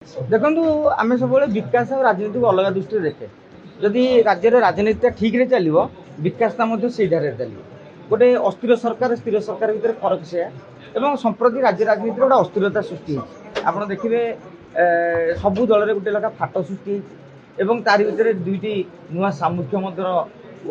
देखु आम सब विकास और राजनीति को अलग दृष्टि देखे जदि राज्य राजनीति ठीक रे चलो विकासटा से चलो गोटे अस्थिर सरकार स्थिर सरकार भितर फरक से संप्रति राज्य राजनीति गोटे अस्थिरता सृष्टि आप देखिए सबू दल गोटे लेखा फाट सृष्टि तार भितर दुईटी नुआ सामुख्य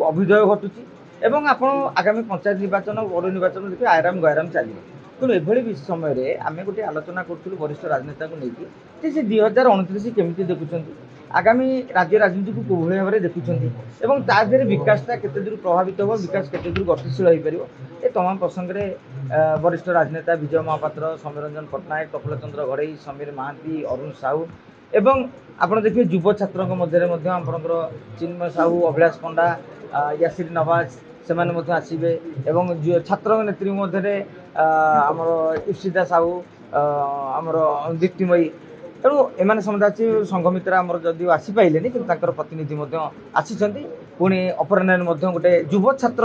अभ्युदय घटुची आप आगामी पंचायत निर्वाचन बड़ निर्वाचन देखिए आराम गैराम चलो तेणु एभली समय आम गोटे आलोचना करूँ वरिष्ठ राजनेता को लेकिन से 2029 केमी देखुं आगामी राज्य राजनीति को कौन भाव में देखुं तादेह विकासटा केते दूर प्रभावित हो विकास केते दूर गतिशील हो पार ये तमाम प्रसंग में वरिष्ठ राजनेता विजय महापात्र सौम्यरंजन पट्टनायक प्रफुल्ल चंद्र घड़ई समीर महांती अरुण साहू एवं आप देखिए युव छात्रों मध्य आपंकर चिन्मय साहू अभिलाष पंडा यासिर नवाज से आसवे एवं छात्र नेत्री मध्य आमर इप्सिता साहू आमर दीप्तिमयी तेणु एम समुदाय संघ मित्र आमर जदि आसीपारे कि प्रतिनिधि आसी पुणी अपराह गोटे युव छात्र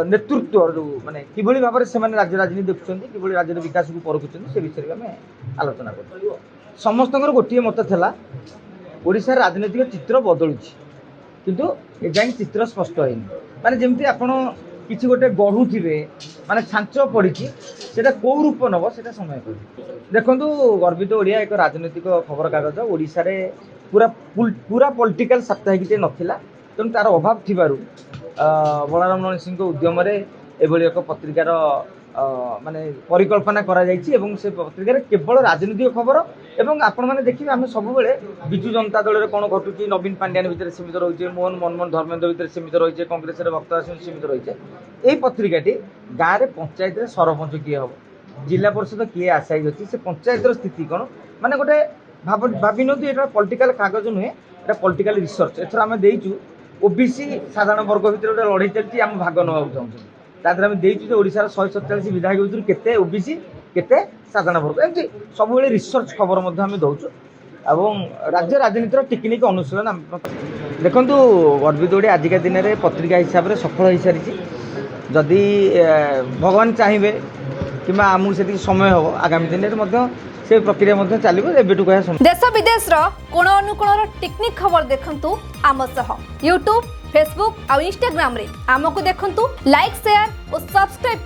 नेतृत्व जो माने कि भाव में से राज्य राजनीति देखुं कि राज्य विकास को परखुं से विषय में आम आलोचना कर समस्त गोटे मत था ओडिशा राजनीतिक चित्र बदलुची किंतु एजाई चित्र स्पष्ट है माने जमती आपण किसी गोटे गढ़ुवे माने छांच पड़ी से कौ रूप नब से समय कर देखु गर्वित ओडिया एक राजनैतिक खबर कागज ओडिशा रे पूरा पॉलिटिकल साप्ताहिक नथिला तेणु तार अभाव थी बलराम रण सिंह उद्यम एभली एक पत्रिकार माने परिकल्पना करा जाइछि से पत्रिका केवल राजनीतिक खबर एवं आपण मैंने देखिए आम सब विजु जनता दल में कौन घटुची नवीन पांड्यान भितर सीमित रही मोहन मनमोहन धर्मेन्द्र भितर सीमित रही कांग्रेस भक्त सीमित रही यही पत्रिकाटी गाँव में पंचायत सरपंच किए हम जिला परिषद किए आशायी अच्छी से पंचायतर स्थिति कौन माने गोटे भावी ये पॉलिटिकल कागज नुहे ये पॉलिटिकल रिसर्च एथर आम देचु ओबीसी साधारण वर्ग भितर गोटे लड़ाई चलती आम भाग नवा चाहूँ तादर आम देचु ओडिशार 147 विधायक भितर केते ओबीसी केते साधारण वर्ग एमती सब रिसर्च खबर आम दौचु एवं राज्य राजनीतिर टेक्निक अनुशीलन देखु गर्वित ओडिया आजिका दिन में पत्रिका हिसाब से सफल हो सारी जदि भगवान चाहिए कि आमको से समय हम आगामी दिन में से प्रक्रिया चलो एबेटू कह देश विदेश कोण अनुकोण टेक्निक खबर देखंतु आम सह यूट्यूब फेसबुक और इंस्टाग्राम रे आमको देखंतु लाइक शेयर और सब्सक्राइब